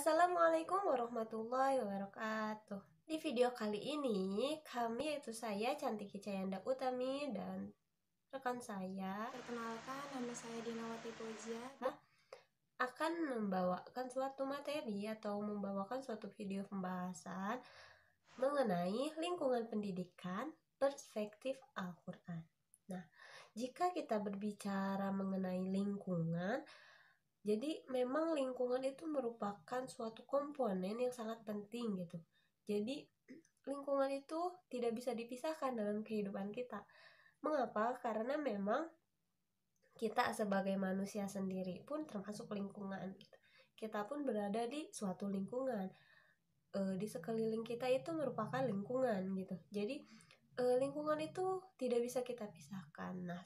Assalamualaikum warahmatullahi wabarakatuh. Di video kali ini, kami yaitu saya Cantik Cayanda Utami dan rekan saya Perkenalkan, nama saya Dinawati Fauzia akan membawakan suatu materi atau membawakan suatu video pembahasan mengenai lingkungan pendidikan perspektif Al-Quran. Nah, jika kita berbicara mengenai lingkungan, jadi memang lingkungan itu merupakan suatu komponen yang sangat penting gitu. Jadi lingkungan itu tidak bisa dipisahkan dalam kehidupan kita. Mengapa? Karena memang kita sebagai manusia sendiri pun termasuk lingkungan gitu. Kita pun berada di suatu lingkungan. Di sekeliling kita itu merupakan lingkungan gitu. Jadi lingkungan itu tidak bisa kita pisahkan. Nah,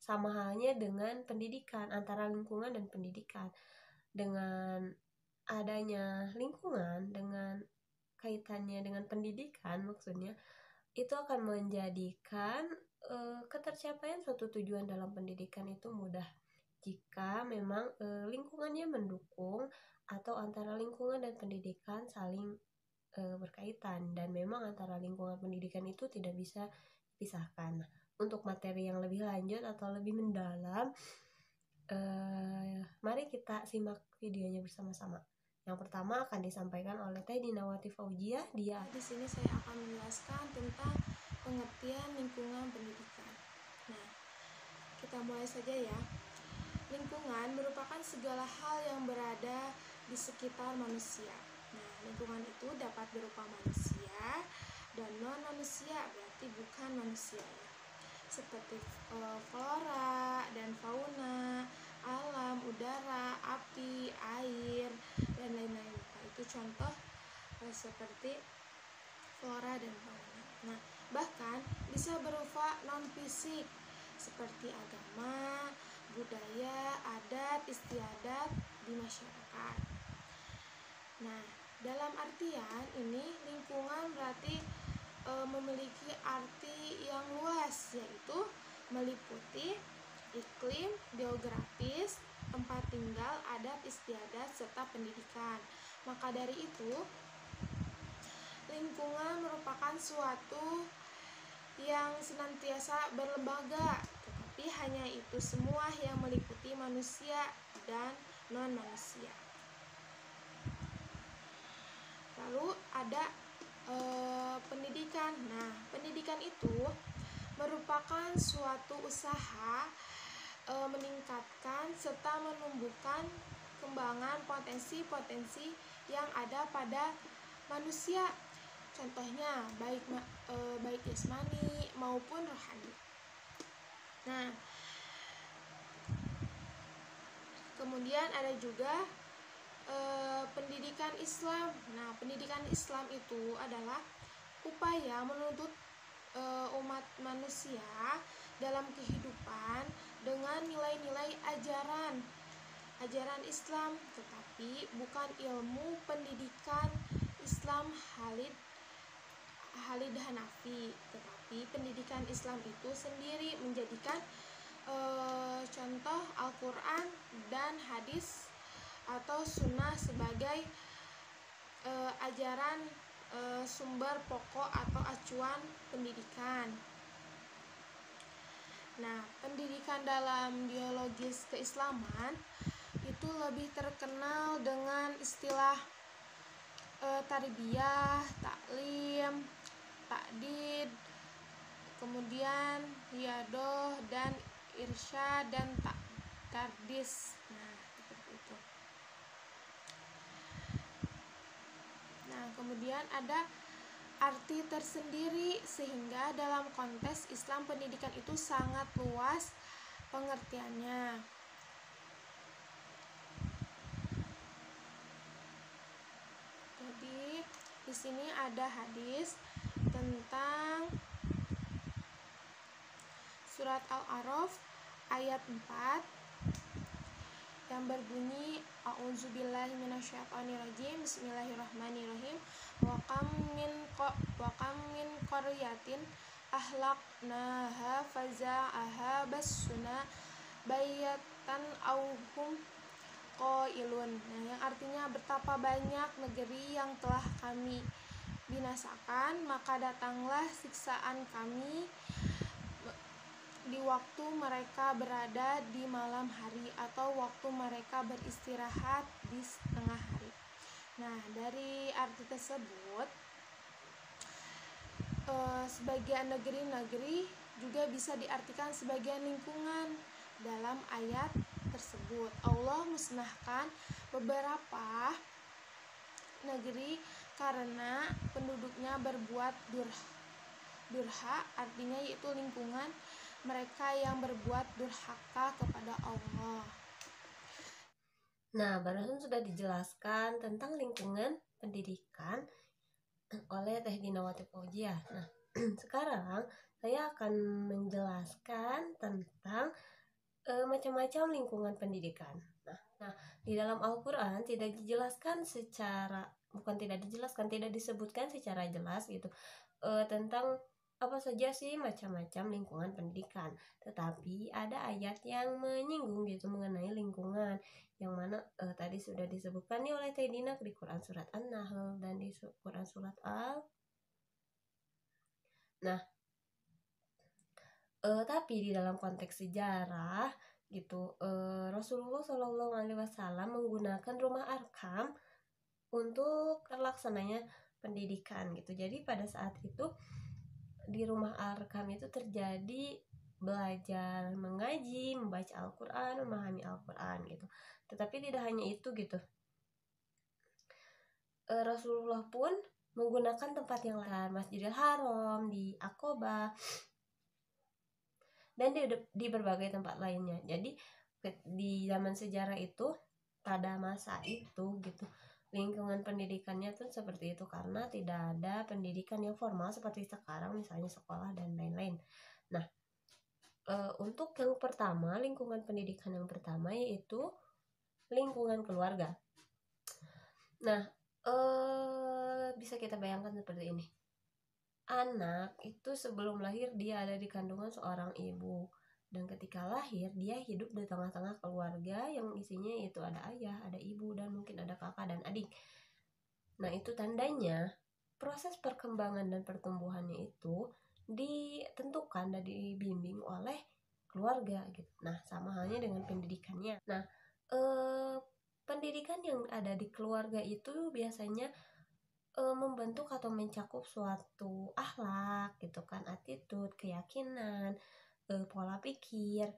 sama halnya dengan pendidikan, antara lingkungan dan pendidikan. Dengan adanya lingkungan, dengan kaitannya dengan pendidikan maksudnya, itu akan menjadikan ketercapaian suatu tujuan dalam pendidikan itu mudah jika memang lingkungannya mendukung atau antara lingkungan dan pendidikan saling berkaitan, dan memang antara lingkungan pendidikan itu tidak bisa dipisahkan. Untuk materi yang lebih lanjut atau lebih mendalam, mari kita simak videonya bersama-sama. Yang pertama akan disampaikan oleh Teh Dinawati Fauzia. Di sini saya akan menjelaskan tentang pengertian lingkungan pendidikan. Nah, kita mulai saja ya. Lingkungan merupakan segala hal yang berada di sekitar manusia. Nah, lingkungan itu dapat berupa manusia dan non-manusia, berarti bukan manusia ya. Seperti flora dan fauna, alam, udara, api, air, dan lain-lain. Nah, itu contoh seperti flora dan fauna. Nah, bahkan bisa berupa non-fisik seperti agama, budaya, adat, istiadat di masyarakat. Nah, dalam artian ini lingkungan berarti memiliki arti yang luas, yaitu meliputi iklim, geografis, tempat tinggal, adat istiadat, serta pendidikan. Maka dari itu, lingkungan merupakan suatu yang senantiasa berlembaga, tetapi hanya itu semua yang meliputi manusia dan non-manusia. Lalu ada pendidikan. Nah, pendidikan itu merupakan suatu usaha meningkatkan serta menumbuhkan kembangan potensi-potensi yang ada pada manusia. Contohnya baik jasmani maupun rohani. Nah, kemudian ada juga pendidikan Islam. Nah, pendidikan Islam itu adalah upaya menuntut umat manusia dalam kehidupan dengan nilai-nilai ajaran Islam, tetapi bukan ilmu pendidikan Islam Khalid Hanafi, tetapi pendidikan Islam itu sendiri menjadikan contoh Al-Quran dan hadis atau sunnah sebagai ajaran sumber pokok atau acuan pendidikan. Nah, pendidikan dalam biologis keislaman itu lebih terkenal dengan istilah tarbiyah, taklim, takdid, kemudian riyadoh dan irsyad dan tardis. Nah, seperti itu. Nah, kemudian ada arti tersendiri, sehingga dalam konteks Islam pendidikan itu sangat luas pengertiannya. Jadi di sini ada hadis tentang surat Al-A'raf ayat 4 yang berbunyi a'udzubillahi minasyaitonirrajim, bismillahirrahmanirrahim, wa kam min qaryatin ahlaknaha faza'aha bassuna bayatan auhum qailun. Nah, yang artinya betapa banyak negeri yang telah kami binasakan, maka datanglah siksaan kami di waktu mereka berada di malam hari atau waktu mereka beristirahat di setengah hari. Nah, dari arti tersebut, sebagian negeri-negeri juga bisa diartikan sebagian lingkungan dalam ayat tersebut. Allah musnahkan beberapa negeri karena penduduknya berbuat durha, artinya yaitu lingkungan mereka yang berbuat durhaka kepada Allah. Nah, barusan sudah dijelaskan tentang lingkungan pendidikan oleh Teh Dinawati Fauzia. Nah, sekarang saya akan menjelaskan tentang macam-macam lingkungan pendidikan. Nah, di dalam Al-Quran tidak disebutkan secara jelas gitu tentang apa saja sih macam-macam lingkungan pendidikan. Tetapi ada ayat yang menyinggung gitu mengenai lingkungan, yang mana tadi sudah disebutkan nih oleh Teh Dina di Quran surat An-Nahl dan di Quran surat Al. Nah, tapi di dalam konteks sejarah gitu, Rasulullah Shallallahu Alaihi Wasallam menggunakan rumah arkam untuk terlaksananya pendidikan gitu. Jadi pada saat itu di rumah arkam itu terjadi belajar mengaji, membaca Al-Quran, memahami Al-Quran gitu. Tetapi tidak hanya itu gitu, Rasulullah pun menggunakan tempat yang lain, Masjidil Haram, di Aqabah, dan di berbagai tempat lainnya. Jadi di zaman sejarah itu, pada masa itu gitu, lingkungan pendidikannya tuh seperti itu karena tidak ada pendidikan yang formal seperti sekarang, misalnya sekolah dan lain-lain. Nah, untuk yang pertama, lingkungan pendidikan yang pertama yaitu lingkungan keluarga. Nah, bisa kita bayangkan seperti ini. Anak itu sebelum lahir dia ada di kandungan seorang ibu, dan ketika lahir dia hidup di tengah-tengah keluarga yang isinya itu ada ayah, ada ibu, dan mungkin ada kakak dan adik. Nah, itu tandanya proses perkembangan dan pertumbuhannya itu ditentukan dan dibimbing oleh keluarga gitu. Nah, sama halnya dengan pendidikannya. Nah, pendidikan yang ada di keluarga itu biasanya membentuk atau mencakup suatu akhlak gitu kan, attitude, keyakinan, pola pikir,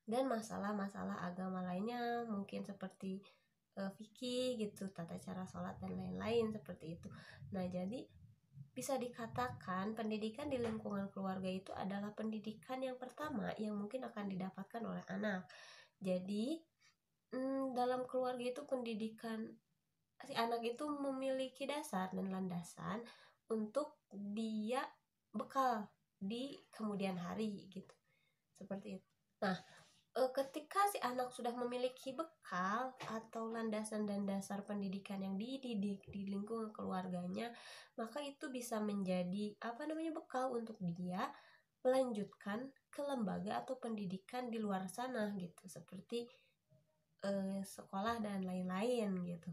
dan masalah-masalah agama lainnya mungkin seperti fikih gitu, tata cara sholat dan lain-lain seperti itu. Nah, jadi bisa dikatakan pendidikan di lingkungan keluarga itu adalah pendidikan yang pertama yang mungkin akan didapatkan oleh anak. Jadi dalam keluarga itu pendidikan si anak itu memiliki dasar dan landasan untuk dia bekal di kemudian hari gitu, seperti itu. Nah, ketika si anak sudah memiliki bekal atau landasan dan dasar pendidikan yang dididik di lingkungan keluarganya, maka itu bisa menjadi bekal untuk dia melanjutkan ke lembaga atau pendidikan di luar sana gitu, seperti sekolah dan lain-lain gitu,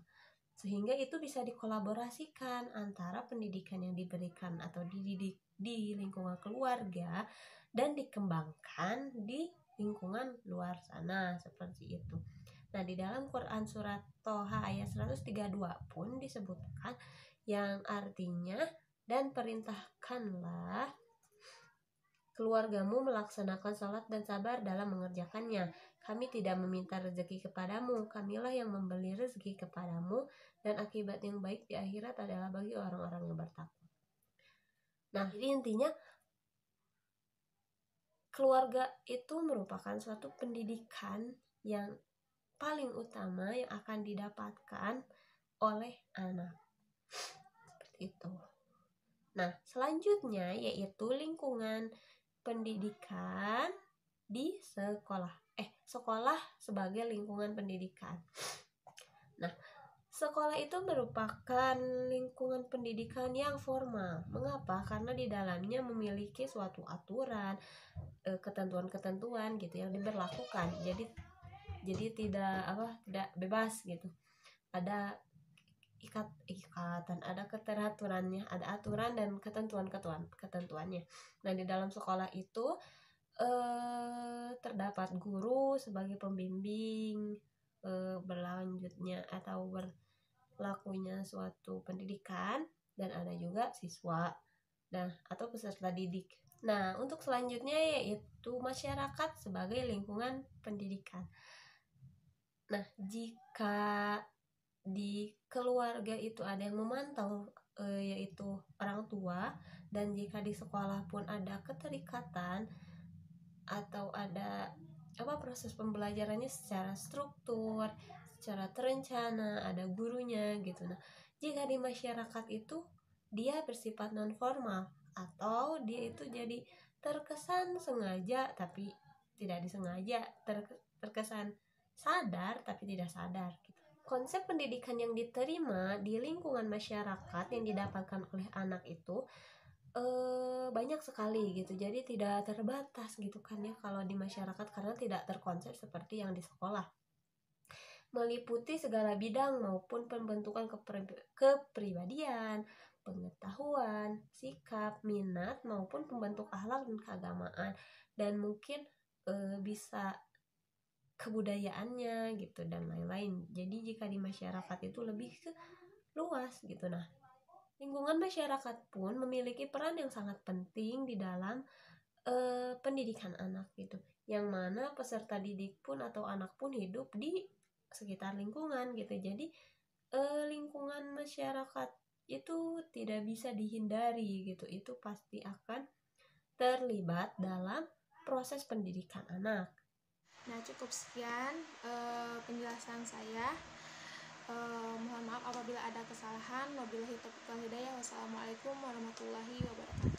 sehingga itu bisa dikolaborasikan antara pendidikan yang diberikan atau dididik di lingkungan keluarga dan dikembangkan di lingkungan luar sana seperti itu. Nah, di dalam Quran surat Toha ayat 132 pun disebutkan yang artinya, dan perintahkanlah keluargamu melaksanakan salat dan sabar dalam mengerjakannya. Kami tidak meminta rezeki kepadamu, kamilah yang memberi rezeki kepadamu, dan akibat yang baik di akhirat adalah bagi orang-orang yang bertakwa. Nah, jadi intinya keluarga itu merupakan suatu pendidikan yang paling utama yang akan didapatkan oleh anak. Seperti itu. Nah, selanjutnya yaitu lingkungan pendidikan di sekolah. Sekolah sebagai lingkungan pendidikan. Nah, sekolah itu merupakan lingkungan pendidikan yang formal. Mengapa? Karena di dalamnya memiliki suatu aturan, ketentuan-ketentuan gitu yang diberlakukan. Jadi jadi tidak bebas gitu, ada ikatan, ada keteraturannya, ada aturan dan ketentuannya. Nah, di dalam sekolah itu terdapat guru sebagai pembimbing berlanjutnya atau berlakunya suatu pendidikan, dan ada juga siswa atau peserta didik. Nah, untuk selanjutnya yaitu masyarakat sebagai lingkungan pendidikan. Nah, jika di keluarga itu ada yang memantau, yaitu orang tua, dan jika di sekolah pun ada keterikatan atau ada proses pembelajarannya secara struktur, secara terencana, ada gurunya gitu. Nah, jika di masyarakat itu dia bersifat non formal atau dia itu jadi terkesan sengaja tapi tidak disengaja, terkesan sadar tapi tidak sadar gitu. Konsep pendidikan yang diterima di lingkungan masyarakat yang didapatkan oleh anak itu banyak sekali gitu, jadi tidak terbatas gitu kan ya kalau di masyarakat, karena tidak terkonsep seperti yang di sekolah, meliputi segala bidang maupun pembentukan kepribadian, pengetahuan, sikap, minat, maupun pembentuk akhlak dan keagamaan, dan mungkin bisa kebudayaannya gitu dan lain-lain. Jadi jika di masyarakat itu lebih ke luas gitu. Nah, lingkungan masyarakat pun memiliki peran yang sangat penting di dalam pendidikan anak gitu, yang mana peserta didik pun atau anak pun hidup di sekitar lingkungan gitu. Jadi lingkungan masyarakat itu tidak bisa dihindari gitu, itu pasti akan terlibat dalam proses pendidikan anak. Nah, cukup sekian penjelasan saya. Mohon maaf apabila ada kesalahan. Wabillahi taufiq wal hidayah. Wassalamualaikum warahmatullahi wabarakatuh.